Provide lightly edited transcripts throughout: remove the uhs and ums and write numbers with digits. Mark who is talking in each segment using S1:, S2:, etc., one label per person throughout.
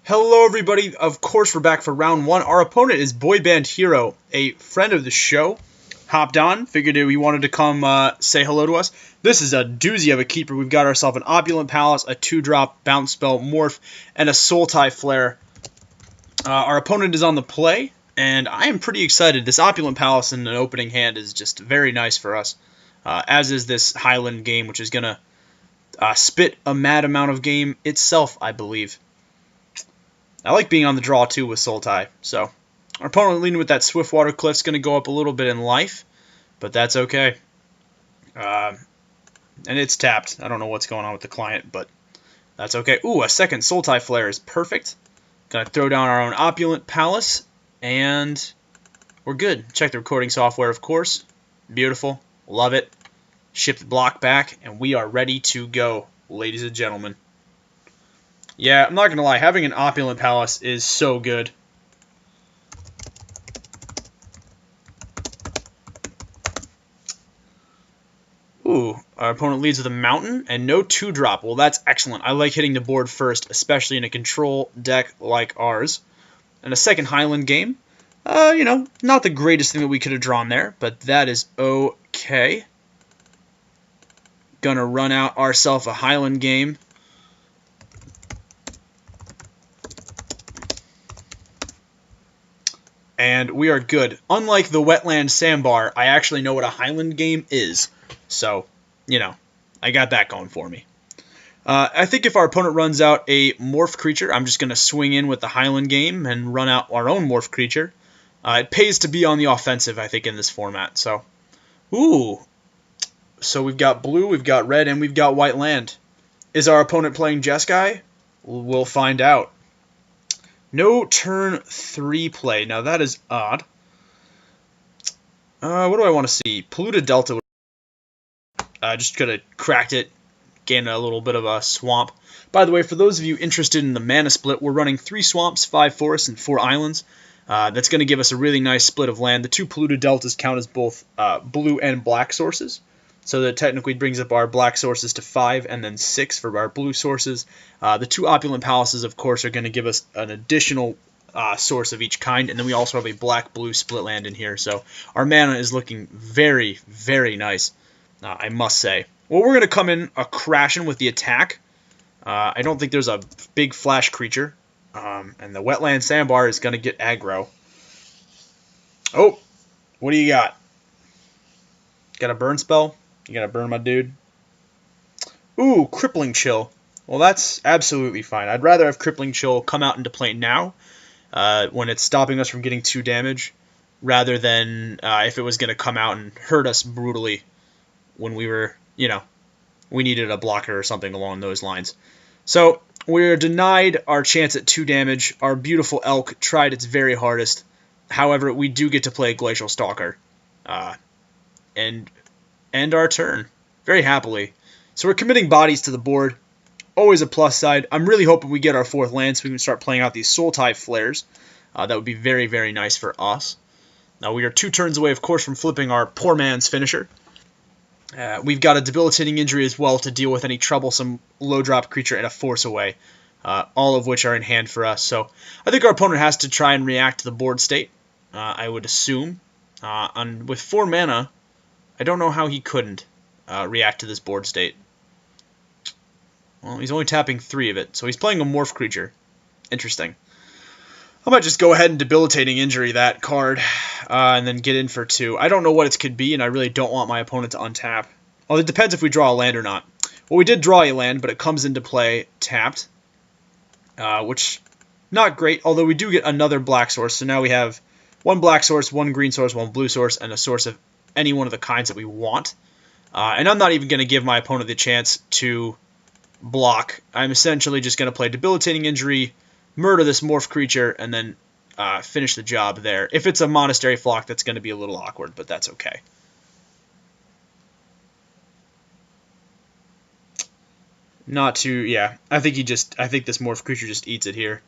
S1: Hello everybody, of course we're back for round one. Our opponent is Boy Band Hero, a friend of the show. Hopped on, figured he wanted to come say hello to us. This is a doozy of a keeper. We've got ourselves an Opulent Palace, a 2-drop Bounce Spell Morph, and a Sultai Flare. Our opponent is on the play, and I am pretty excited. This Opulent Palace in an opening hand is just very nice for us, as is this Highland game, which is going to spit a mad amount of game itself, I believe. I like being on the draw, too, with Sultai. So, our opponent leading with that Swiftwater Cliff's going to go up a little bit in life, but that's okay. And it's tapped. I don't know what's going on with the client, but that's okay. Ooh, a second Sultai Flare is perfect. Going to throw down our own Opulent Palace, and we're good. Check the recording software, of course. Beautiful. Love it. Ship the block back, and we are ready to go, ladies and gentlemen. Yeah, I'm not going to lie, having an Opulent Palace is so good. Ooh, our opponent leads with a Mountain and no 2-drop. Well, that's excellent. I like hitting the board first, especially in a control deck like ours. And a second Highland game. You know, not the greatest thing that we could have drawn there, but that is okay. Gonna run out ourselves a Highland game. And we are good. Unlike the Wetland Sandbar, I actually know what a Highland game is. So, you know, I got that going for me. I think if our opponent runs out a Morph creature, I'm just going to swing in with the Highland game and run out our own Morph creature. It pays to be on the offensive, I think, in this format. So, ooh. So we've got blue, we've got red, and we've got white land. Is our opponent playing Jeskai? We'll find out. No turn 3 play. Now that is odd. What do I want to see? Polluted Delta. Just could have cracked it. Gained a little bit of a swamp. By the way, for those of you interested in the mana split, we're running 3 swamps, 5 forests, and 4 islands. That's going to give us a really nice split of land. The 2 polluted deltas count as both blue and black sources. So that technically brings up our black sources to 5 and then 6 for our blue sources. The 2 Opulent Palaces, of course, are going to give us an additional source of each kind. And then we also have a black-blue split land in here. So our mana is looking very, very nice, I must say. Well, we're going to come in crashing with the attack. I don't think there's a big flash creature. And the Wetland Sandbar is going to get aggro. Oh, what do you got? Got a burn spell? You gotta burn my dude. Ooh, Crippling Chill. Well, that's absolutely fine. I'd rather have Crippling Chill come out into play now, when it's stopping us from getting 2 damage, rather than if it was going to come out and hurt us brutally when we were, you know, we needed a blocker or something along those lines. So, we're denied our chance at 2 damage. Our beautiful elk tried its very hardest. However, we do get to play Glacial Stalker. And end our turn very happily. So we're committing bodies to the board. Always a plus side. I'm really hoping we get our 4th land so we can start playing out these Sultai Flares. That would be very, very nice for us. Now we are 2 turns away, of course, from flipping our poor man's finisher. We've got a debilitating injury as well to deal with any troublesome low drop creature and a force away. All of which are in hand for us. So I think our opponent has to try and react to the board state. I would assume. And with 4 mana, I don't know how he couldn't react to this board state. Well, he's only tapping 3 of it, so he's playing a Morph creature. Interesting. I might just go ahead and Debilitating Injury that card, and then get in for 2. I don't know what it could be, and I really don't want my opponent to untap. Well, it depends if we draw a land or not. Well, we did draw a land, but it comes into play tapped, which, not great, although we do get another black source, so now we have 1 black source, 1 green source, 1 blue source, and a source of any one of the kinds that we want. And I'm not even going to give my opponent the chance to block. I'm essentially just going to play Debilitating Injury, murder this Morph creature, and then finish the job there. If it's a Monastery Flock, that's going to be a little awkward, but that's okay. Not too, yeah. I think this Morph creature just eats it here.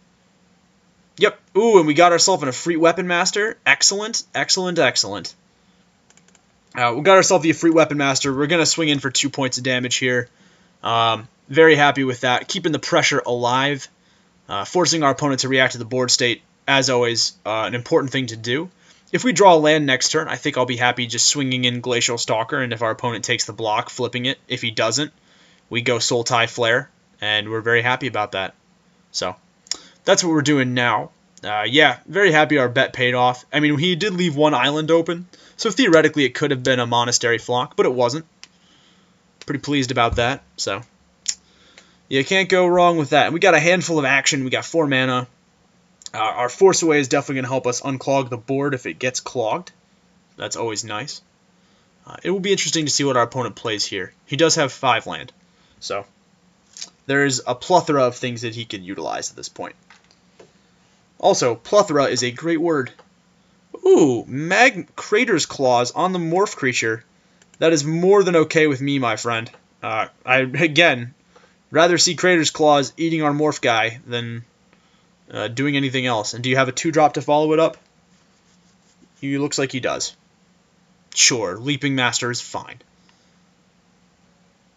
S1: Yep. Ooh, and we got ourselves a Efreet Weapon Master. Excellent, excellent, excellent. We got ourselves the Efreet Weapon Master. We're going to swing in for 2 points of damage here. Very happy with that. Keeping the pressure alive. forcing our opponent to react to the board state, as always, an important thing to do. If we draw a land next turn, I think I'll be happy just swinging in Glacial Stalker, and if our opponent takes the block, flipping it. If he doesn't, we go Sultai Flare, and we're very happy about that. So, that's what we're doing now. Yeah, very happy our bet paid off. I mean, he did leave one island open, so theoretically it could have been a Monastery Flock, but it wasn't. Pretty pleased about that, so you can't go wrong with that. And we got a handful of action. We got 4 mana. Our Force Away is definitely going to help us unclog the board if it gets clogged. That's always nice. It will be interesting to see what our opponent plays here. He does have 5 land, so there's a plethora of things that he can utilize at this point. Also, plethora is a great word. Ooh, Crater's Claws on the morph creature. That is more than okay with me, my friend. Again, rather see Crater's Claws eating our morph guy than doing anything else. And do you have a 2-drop to follow it up? He looks like he does. Sure, Leaping Master is fine.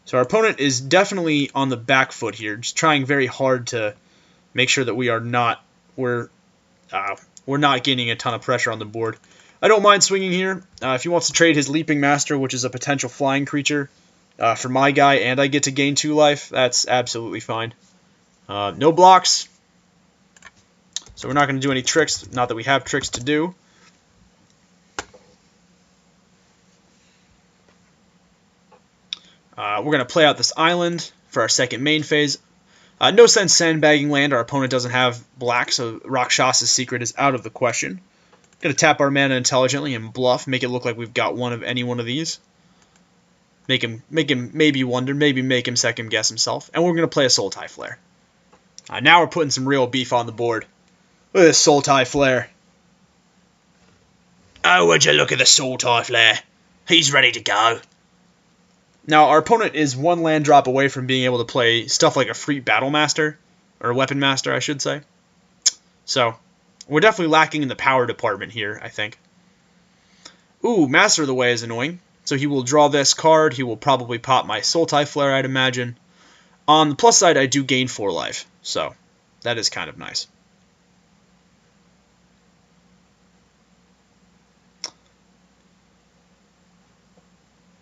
S1: So our opponent is definitely on the back foot here, just trying very hard to make sure that we're not gaining a ton of pressure on the board. I don't mind swinging here. If he wants to trade his Leaping Master, which is a potential flying creature, for my guy, and I get to gain 2 life, that's absolutely fine. No blocks, so we're not going to do any tricks, not that we have tricks to do. We're going to play out this island for our second main phase. No sense sandbagging land. Our opponent doesn't have black, so Rakshas's Secret is out of the question. Going to tap our mana intelligently and bluff, make it look like we've got one of any one of these. Make him maybe wonder, maybe make him second guess himself. And we're going to play a Sultai Flare. Now we're putting some real beef on the board. Look at this Sultai Flare. Oh, would you look at the Sultai Flare. He's ready to go. Now, our opponent is 1 land drop away from being able to play stuff like a free Battle Master, or Weapon Master, I should say. So, we're definitely lacking in the power department here, I think. Ooh, Master of the Way is annoying. So he will draw this card. He will probably pop my Sultai Flare, I'd imagine. On the plus side, I do gain 4 life, so that is kind of nice.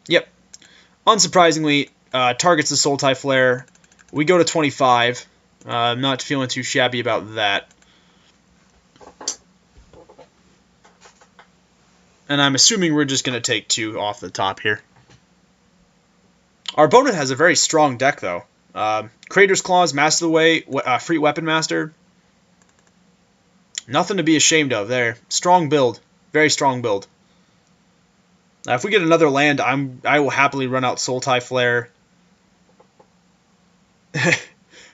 S1: Yep. Unsurprisingly, targets the Sultai Flare. We go to 25. I'm not feeling too shabby about that. And I'm assuming we're just going to take 2 off the top here. Our opponent has a very strong deck, though. Crater's Claws, Master of the Way, Free Weapon Master. Nothing to be ashamed of there. Strong build. Very strong build. If we get another land, I will happily run out Sultai Flare.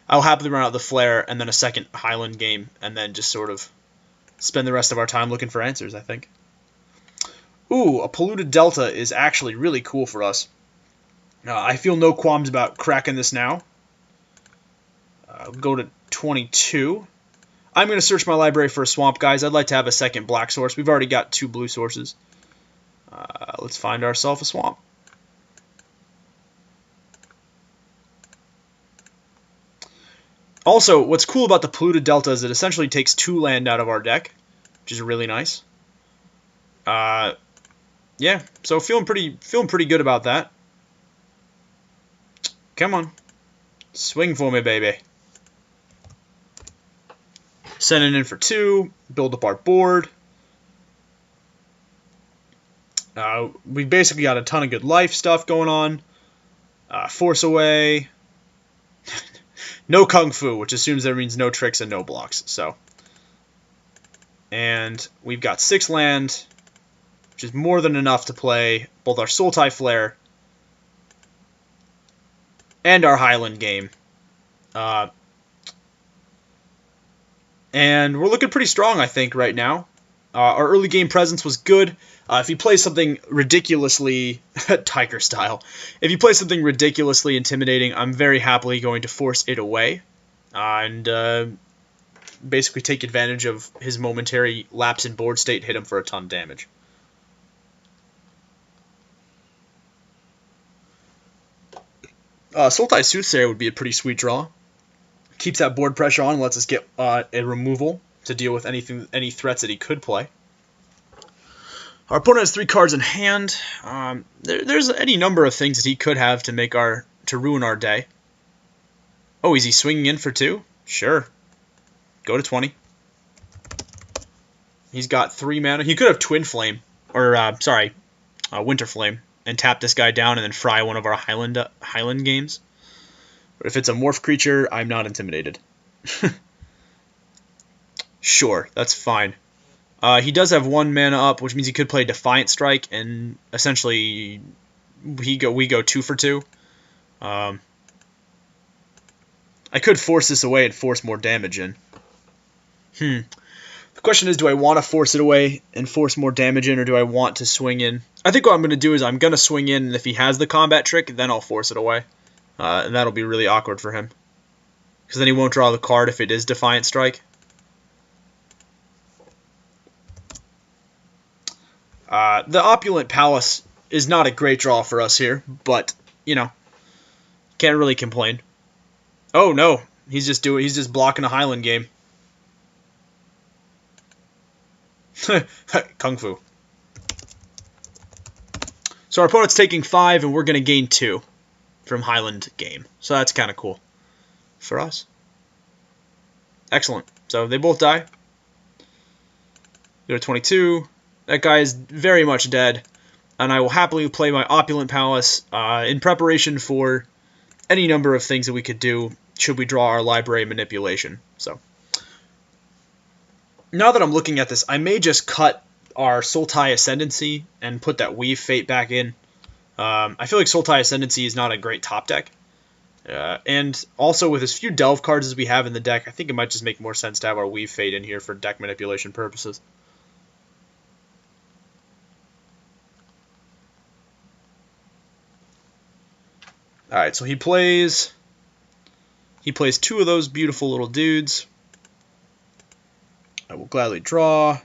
S1: I'll happily run out the Flare and then a second Highland game, and then just sort of spend the rest of our time looking for answers, I think. Ooh, a Polluted Delta is actually really cool for us. I feel no qualms about cracking this now. Go to 22. I'm going to search my library for a swamp, guys. I'd like to have a second black source. We've already got 2 blue sources. Let's find ourselves a swamp. Also, what's cool about the Polluted Delta is it essentially takes 2 land out of our deck, which is really nice. Yeah, so feeling pretty good about that. Come on. Swing for me, baby. Sending in for 2, build up our board. We basically got a ton of good life stuff going on. Force Away. No Kung Fu, which assumes there means no tricks and no blocks. So, and we've got 6 land, which is more than enough to play both our Sultai Flare and our Highland game. And we're looking pretty strong, I think, right now. Our early game presence was good. If you play something ridiculously Tiger style, if you play something ridiculously intimidating, I'm very happily going to force it away and basically take advantage of his momentary lapse in board state, hit him for a ton of damage. Sultai Soothsayer would be a pretty sweet draw. Keeps that board pressure on, lets us get a removal to deal with any threats that he could play. Our opponent has 3 cards in hand. There's any number of things that he could have to ruin our day. Oh, is he swinging in for 2? Sure. Go to 20. He's got 3 mana. He could have Twin Flame, or Winter Flame, and tap this guy down and then fry one of our Highland games. But if it's a morph creature, I'm not intimidated. Sure, that's fine. He does have 1 mana up, which means he could play Defiant Strike, and essentially we go 2 for 2. I could force this away and force more damage in. The question is, do I want to force it away and force more damage in, or do I want to swing in? I think what I'm going to do is I'm going to swing in, and if he has the combat trick, then I'll force it away. And that'll be really awkward for him, because then he won't draw the card if it is Defiant Strike. The Opulent Palace is not a great draw for us here, but, you know, can't really complain. Oh, no. He's just blocking a Highland game. Kung Fu. So our opponent's taking 5, and we're going to gain 2 from Highland game. So that's kind of cool for us. Excellent. So they both die. Go to 22. That guy is very much dead, and I will happily play my Opulent Palace in preparation for any number of things that we could do should we draw our library manipulation. So now that I'm looking at this, I may just cut our Sultai Ascendancy and put that Weave Fate back in. I feel like Sultai Ascendancy is not a great top deck. And also with as few Delve cards as we have in the deck, I think it might just make more sense to have our Weave Fate in here for deck manipulation purposes. Alright, so he plays 2 of those beautiful little dudes. I will gladly draw.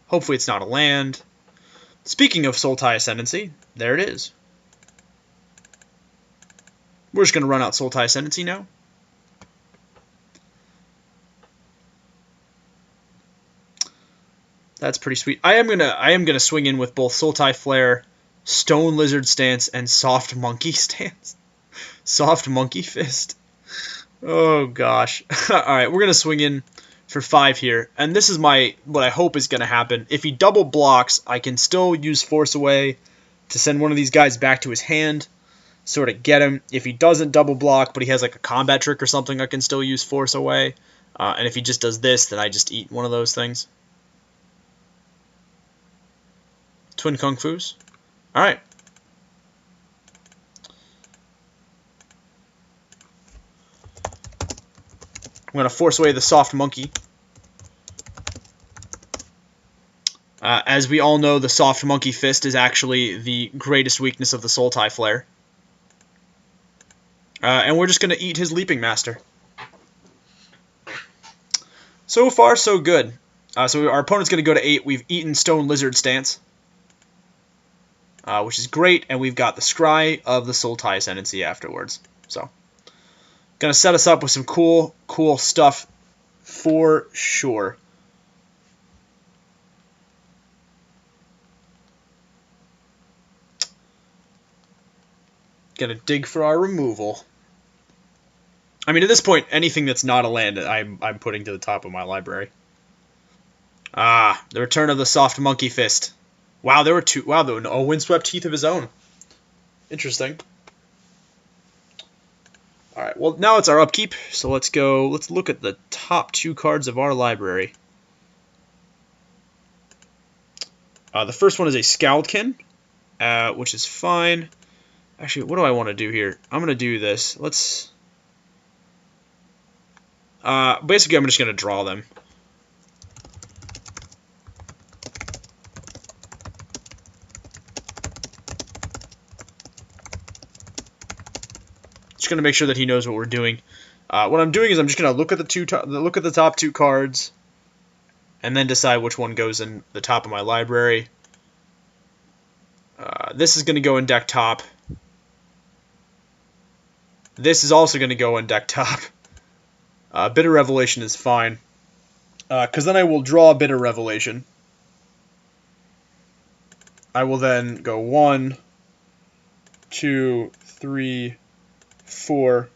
S1: Hopefully it's not a land. Speaking of Sultai Ascendancy, there it is. We're just going to run out Sultai Ascendancy now. That's pretty sweet. I am gonna swing in with both Sultai Flare, Stone Lizard Stance, and Soft Monkey Stance. Soft Monkey Fist. Oh gosh. Alright, we're gonna swing in for 5 here. And this is what I hope is gonna happen. If he double blocks, I can still use Force Away to send one of these guys back to his hand. Sort of get him. If he doesn't double block, but he has like a combat trick or something, I can still use Force Away. And if he just does this, then I just eat one of those things. Twin Kung Fu's. Alright. I'm going to force away the Soft Monkey. As we all know, the Soft Monkey Fist is actually the greatest weakness of the Sultai Flare. And we're just going to eat his Leaping Master. So far, so good. So our opponent's going to go to 8. We've eaten Stone Lizard Stance, which is great, and we've got the Scry of the Sultai Ascendancy afterwards. So, gonna set us up with some cool stuff for sure. Gonna dig for our removal. I mean, at this point, anything that's not a land, I'm putting to the top of my library. The return of the Soft Monkey Fist. Wow, there were 2. Wow, there were a Windswept Heath of his own. Interesting. All right, well, now it's our upkeep, so let's go. Let's look at the top 2 cards of our library. The first one is a Scaldkin, which is fine. Actually, what do I want to do here? I'm going to do this. Let's... basically, I'm just going to draw them. Just going to make sure that he knows what we're doing. What I'm doing is I'm just going to look at the top 2 cards, and then decide which one goes in the top of my library. This is going to go in deck top. This is also going to go in deck top. Bitter Revelation is fine. Because then I will draw a Bitter Revelation. I will then go 1, 2, 3, 4.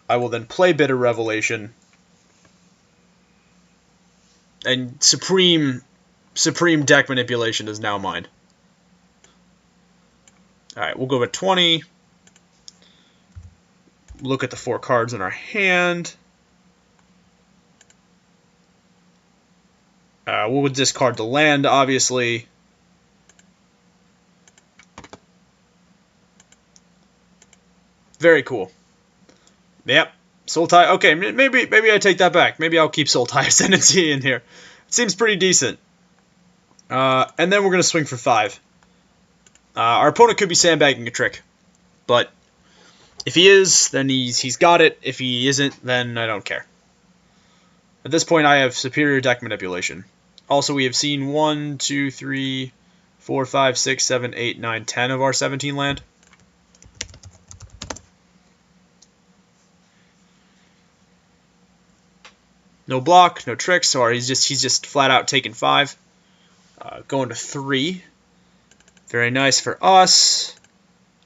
S1: I will then play Bitter Revelation. And Supreme Deck Manipulation is now mine. Alright, we'll go with 20. Look at the 4 cards in our hand. We'll discard the land, obviously. Very cool. Yep, Sultai. Okay, maybe I take that back. Maybe I'll keep Sultai Ascendancy in here. It seems pretty decent. And then we're going to swing for 5. Our opponent could be sandbagging a trick. But if he is, then he's got it. If he isn't, then I don't care. At this point, I have superior deck manipulation. Also, we have seen 1, 2, 3, 4, 5, 6, 7, 8, 9, 10 of our 17 land. No block, no tricks, so he's just flat out taking 5. Going to 3. Very nice for us.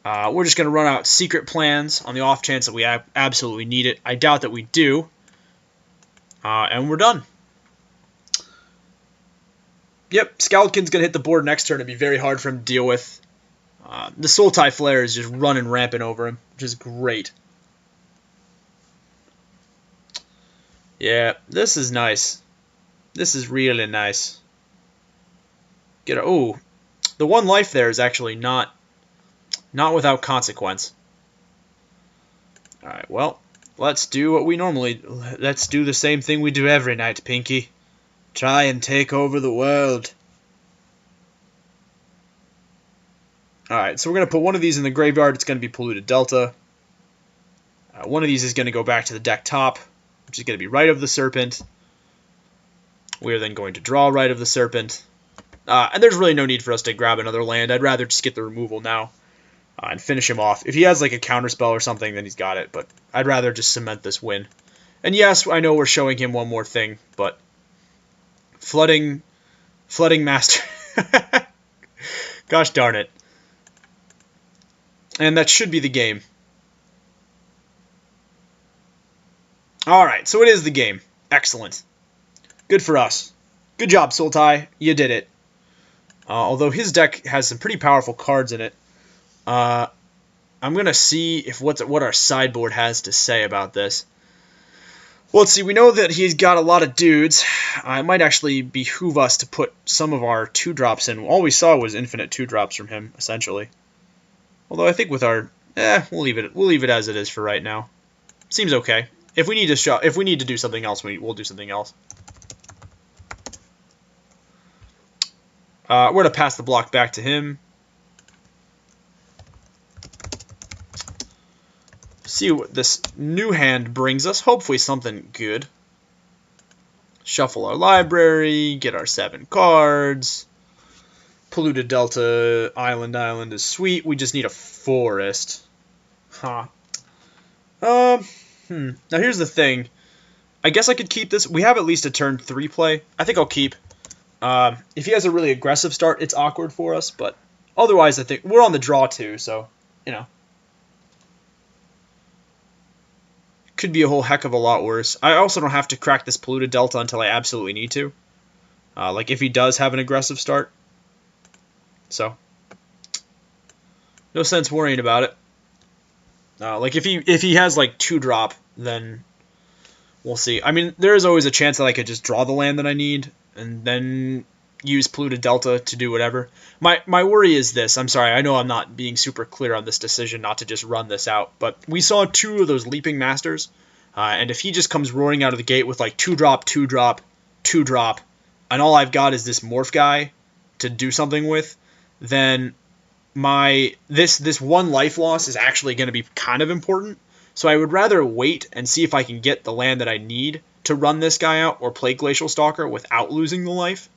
S1: We're just going to run out secret plans on the off chance that we absolutely need it. I doubt that we do. And we're done. Yep, Scaldkin's going to hit the board next turn. It'd be very hard for him to deal with. The Sultai Flare is just running rampant over him, which is great. Yeah, this is nice. This is really nice. Oh, the 1 life there is actually not without consequence. All right, well, let's do what we normally. Let's do the same thing we do every night, Pinky. Try and take over the world. All right, so we're gonna put one of these in the graveyard. It's gonna be Polluted Delta. One of these is gonna go back to the deck top, which is going to be Rite of the Serpent. We are then going to draw Rite of the Serpent. And there's really no need for us to grab another land. I'd rather just get the removal now and finish him off. If he has like a counterspell or something, then he's got it. But I'd rather just cement this win. And yes, I know we're showing him one more thing, but Flooding Master. Gosh darn it. And that should be the game. Alright, so it is the game. Excellent. Good for us. Good job, Sultai. You did it. Although his deck has some pretty powerful cards in it. I'm going to see if what our sideboard has to say about this. Well, let's see. We know that he's got a lot of dudes. It might actually behoove us to put some of our 2-drops in. All we saw was infinite 2-drops from him, essentially. Although I think with our... we'll leave it as it is for right now. Seems okay. If we need to do something else, we'll do something else. We're going to pass the block back to him. See what this new hand brings us. Hopefully something good. Shuffle our library, get our 7 cards. Polluted Delta, Island is sweet. We just need a forest. Huh. Now here's the thing. I guess I could keep this. We have at least a turn 3 play. I think I'll keep. If he has a really aggressive start, it's awkward for us. But otherwise, I think we're on the draw too. So, you know. Could be a whole heck of a lot worse. I also don't have to crack this Polluted Delta until I absolutely need to. Like if he does have an aggressive start. So. No sense worrying about it. Like if he has like 2-drop, then we'll see. I mean, there is always a chance that I could just draw the land that I need and then use Polluted Delta to do whatever. My worry is this. I'm sorry. I know I'm not being super clear on this decision not to just run this out, but we saw 2 of those Leaping Masters, and if he just comes roaring out of the gate with like 2-drop, 2-drop, 2-drop, and all I've got is this Morph guy to do something with, then this 1 life loss is actually going to be kind of important. So I would rather wait and see if I can get the land that I need to run this guy out or play Glacial Stalker without losing the life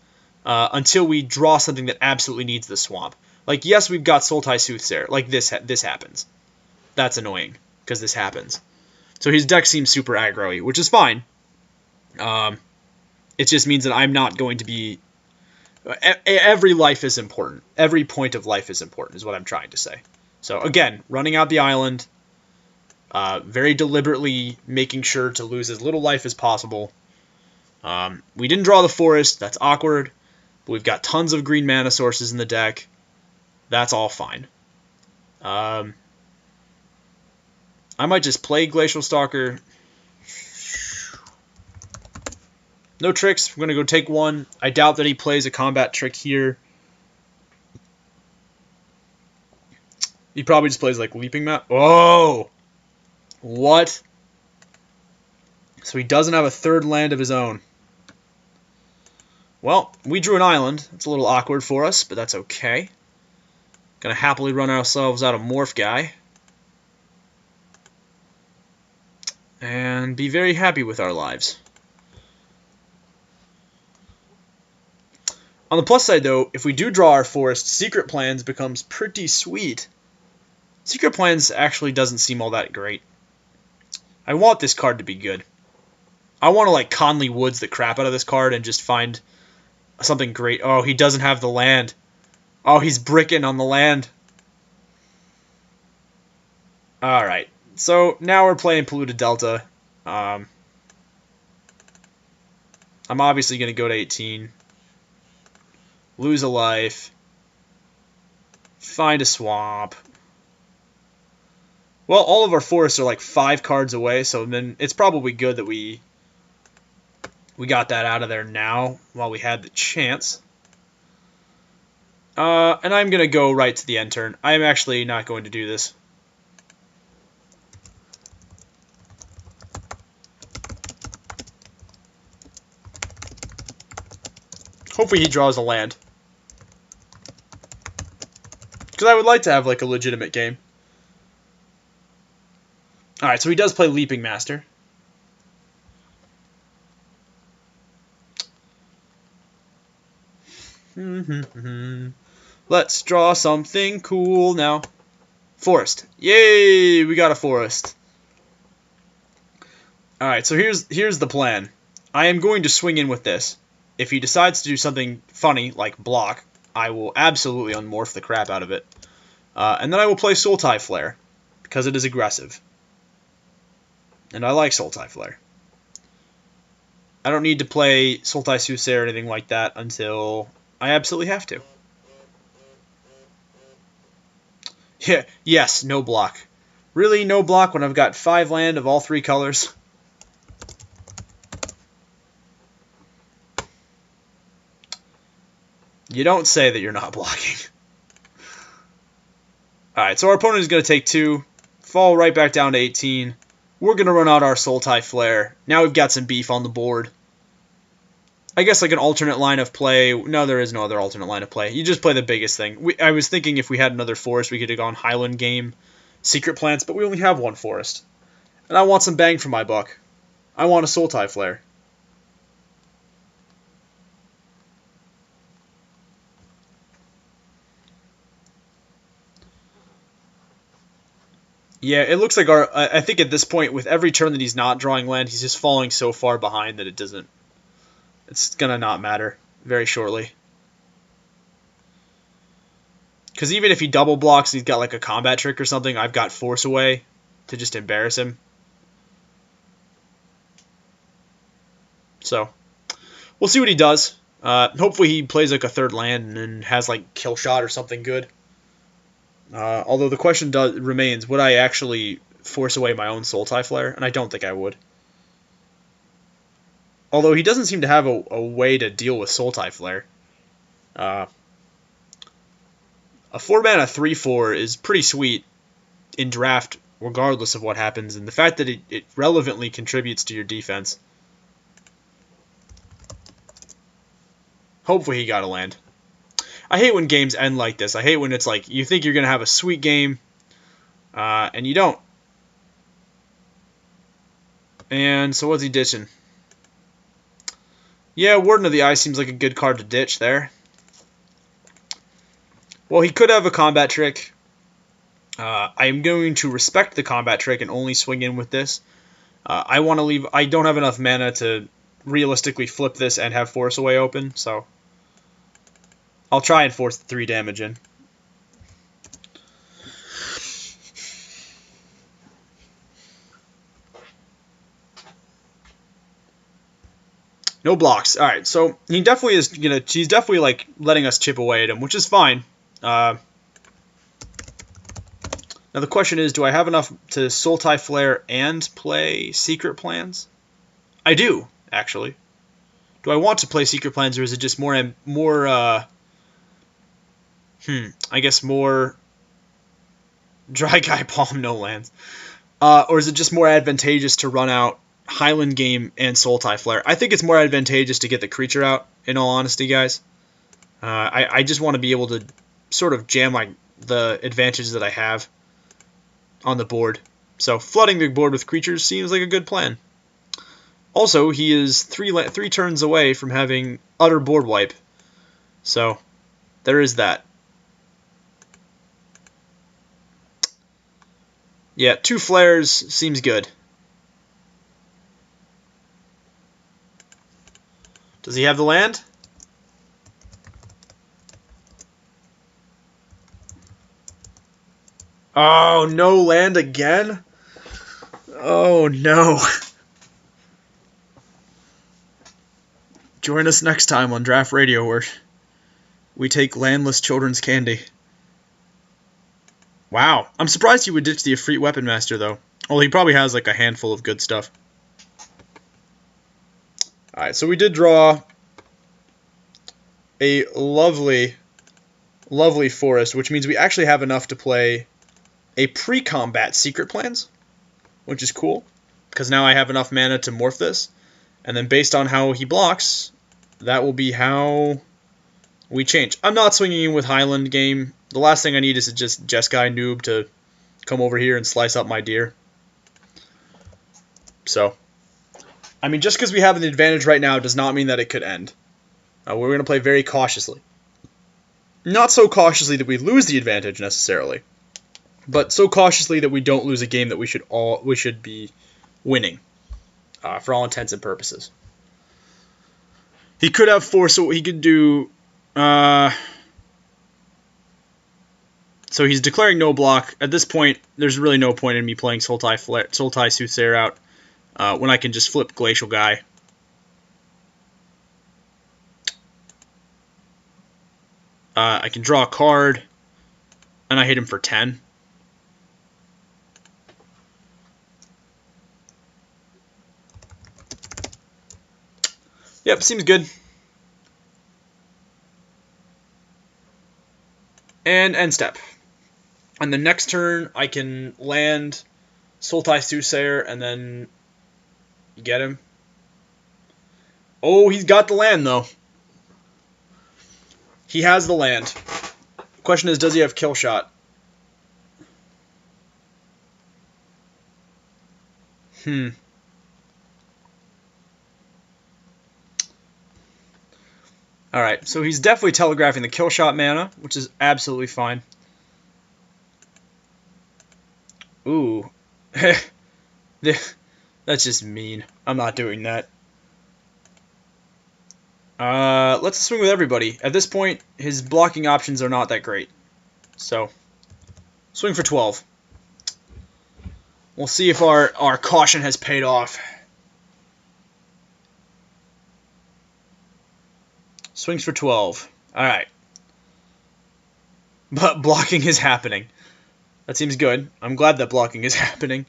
S1: until we draw something that absolutely needs the swamp. Like, yes, we've got Sultai Soothsayer. Like, this happens. That's annoying because this happens. So his deck seems super aggro-y, which is fine. It just means that I'm not going to be... Every life is important. Every point of life is important, is what I'm trying to say. So again, running out the island, very deliberately making sure to lose as little life as possible. We didn't draw the forest. That's awkward. But we've got tons of green mana sources in the deck. That's all fine. I might just play Glacial Stalker. No tricks. We're going to go take one. I doubt that he plays a combat trick here. He probably just plays like Leaping Map. Oh! What? So he doesn't have a third land of his own. Well, we drew an island. It's a little awkward for us, but that's okay. Gonna happily run ourselves out of Morph Guy. And be very happy with our lives. On the plus side, though, if we do draw our forest, Secret Plans becomes pretty sweet. Secret Plans actually doesn't seem all that great. I want this card to be good. I want to, like, Conley Woods the crap out of this card and just find something great. Oh, he doesn't have the land. Oh, he's bricking on the land. Alright, so now we're playing Polluted Delta. I'm obviously going to go to 18. Lose a life. Find a swamp. Well, all of our forests are like 5 cards away, so then it's probably good that we got that out of there now while we had the chance. And I'm going to go right to the end turn. I'm actually not going to do this. Hopefully he draws a land. Because I would like to have like a legitimate game. Alright, so he does play Leaping Master. Let's draw something cool now. Forest. Yay! We got a forest. Alright, so here's the plan. I am going to swing in with this. If he decides to do something funny, like block, I will absolutely unmorph the crap out of it. And then I will play Sultai Flare, because it is aggressive. And I like Sultai Flare. I don't need to play Sultai Soothsayer or anything like that until I absolutely have to. Yeah, yes, no block. Really, no block when I've got 5 land of all 3 colors? You don't say that you're not blocking. Alright, so our opponent is going to take 2, fall right back down to 18. We're going to run out our Sultai Flare. Now we've got some beef on the board. I guess like an alternate line of play. No, there is no other alternate line of play. You just play the biggest thing. I was thinking if we had another forest, we could have gone Highland Game, Secret Plants, but we only have 1 forest. And I want some bang for my buck. I want a Sultai Flare. Yeah, it looks like I think at this point, with every turn that he's not drawing land, he's just falling so far behind that it doesn't... It's gonna not matter very shortly. Because even if he double blocks, he's got like a combat trick or something, I've got Force Away to just embarrass him. So, we'll see what he does. Hopefully he plays like a 3rd land and has like Kill Shot or something good. Although the question remains, would I actually force away my own Sultai Flare? And I don't think I would. Although he doesn't seem to have a way to deal with Sultai Flare. A 4-mana 3/4 is pretty sweet in draft, regardless of what happens. And the fact that it relevantly contributes to your defense. Hopefully he got a land. I hate when games end like this. I hate when it's like, you think you're going to have a sweet game, and you don't. And so what's he ditching? Yeah, Warden of the Eye seems like a good card to ditch there. Well, he could have a combat trick. I am going to respect the combat trick and only swing in with this. I want to leave. I don't have enough mana to realistically flip this and have Force Away open, so I'll try and force the 3 damage in. No blocks. All right, so he definitely is gonna. She's definitely like letting us chip away at him, which is fine. Now the question is, do I have enough to Sultai Flare and play Secret Plans? I do, actually. Do I want to play Secret Plans, or is it just more I guess more Dry Guy Palm no lands, or is it just more advantageous to run out Highland Game and Sultai Flare? I think it's more advantageous to get the creature out, in all honesty, guys. I just want to be able to sort of jam the advantages that I have on the board. So flooding the board with creatures seems like a good plan. Also, he is three turns away from having utter board wipe. So there is that. Yeah, 2 flares seems good. Does he have the land? Oh, no land again? Oh, no. Join us next time on Draft Radio, where we take landless children's candy. Wow. I'm surprised he would ditch the Efreet Weapon Master, though. Well, he probably has like a handful of good stuff. Alright, so we did draw a lovely, lovely forest, which means we actually have enough to play a pre-combat Secret Plans, which is cool, because now I have enough mana to morph this, and then based on how he blocks, that will be how we change. I'm not swinging in with Highland Game. The last thing I need is just Jeskai Noob to come over here and slice up my deer. So, I mean, just because we have an advantage right now does not mean that it could end. We're going to play very cautiously. Not so cautiously that we lose the advantage necessarily, but so cautiously that we don't lose a game that we should be winning, for all intents and purposes. He could have Force, so he could do. So he's declaring no block. At this point, there's really no point in me playing Sultai Soothsayer out when I can just flip Glacial Guy. I can draw a card, and I hit him for 10. Yep, seems good. And end step. And the next turn, I can land Sultai Soothsayer and then get him. Oh, he's got the land, though. He has the land. Question is, does he have Kill Shot? Alright, so he's definitely telegraphing the Kill Shot mana, which is absolutely fine. Ooh. That's just mean. I'm not doing that. Let's swing with everybody. At this point, his blocking options are not that great. So, swing for 12. We'll see if our caution has paid off. Swings for 12. Alright. But blocking is happening. That seems good. I'm glad that blocking is happening.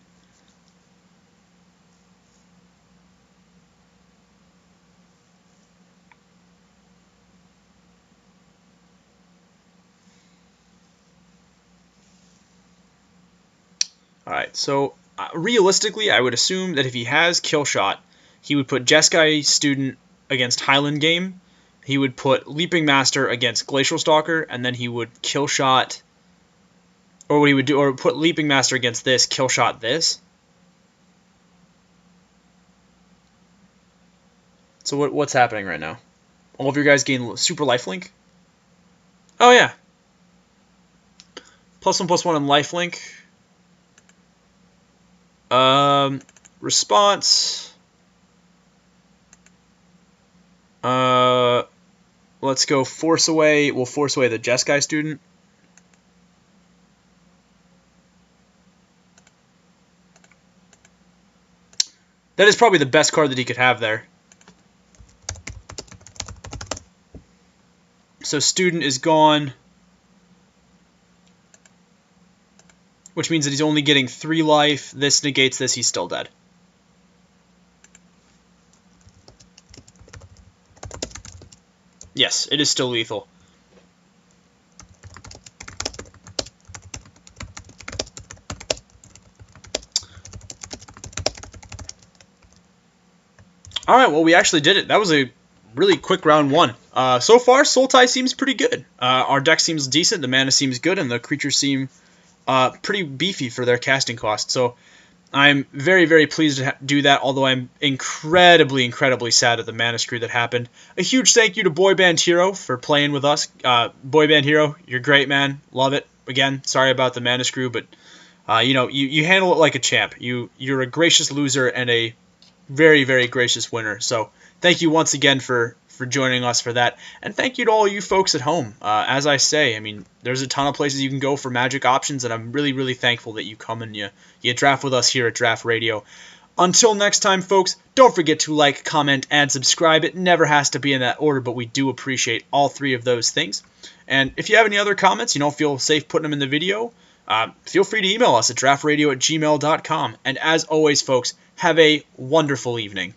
S1: Alright, so realistically, I would assume that if he has Kill Shot, he would put Jeskai Student against Highland Game, he would put Leaping Master against Glacial Stalker, and then he would Kill Shot, or what he would do, or put Leaping Master against this, Kill Shot this. So what's happening right now? All of your guys gain super lifelink? Oh yeah. +1/+1 and lifelink. response. Let's go force away. We'll force away the Jeskai student. That is probably the best card that he could have there. So student is gone, which means that he's only getting 3 life. This negates this. He's still dead. Yes, it is still lethal. Alright, well, we actually did it. That was a really quick round 1. So far, Sultai seems pretty good. Our deck seems decent, the mana seems good, and the creatures seem pretty beefy for their casting cost. So I'm very, very pleased to do that, although I'm incredibly, incredibly sad at the mana screw that happened. A huge thank you to Boy Band Hero for playing with us. Boy Band Hero, you're great, man. Love it. Again, sorry about the mana screw, but you know, you handle it like a champ. You're a gracious loser and a very, very gracious winner. So thank you once again for joining us for that. And thank you to all you folks at home. As I say, I mean, there's a ton of places you can go for Magic options, and I'm really, really thankful that you come and you draft with us here at Draft Radio. Until next time, folks, don't forget to like, comment, and subscribe. It never has to be in that order, but we do appreciate all 3 of those things. And if you have any other comments, you don't feel safe putting them in the video, feel free to email us at draftradio@gmail.com. And as always, folks, have a wonderful evening.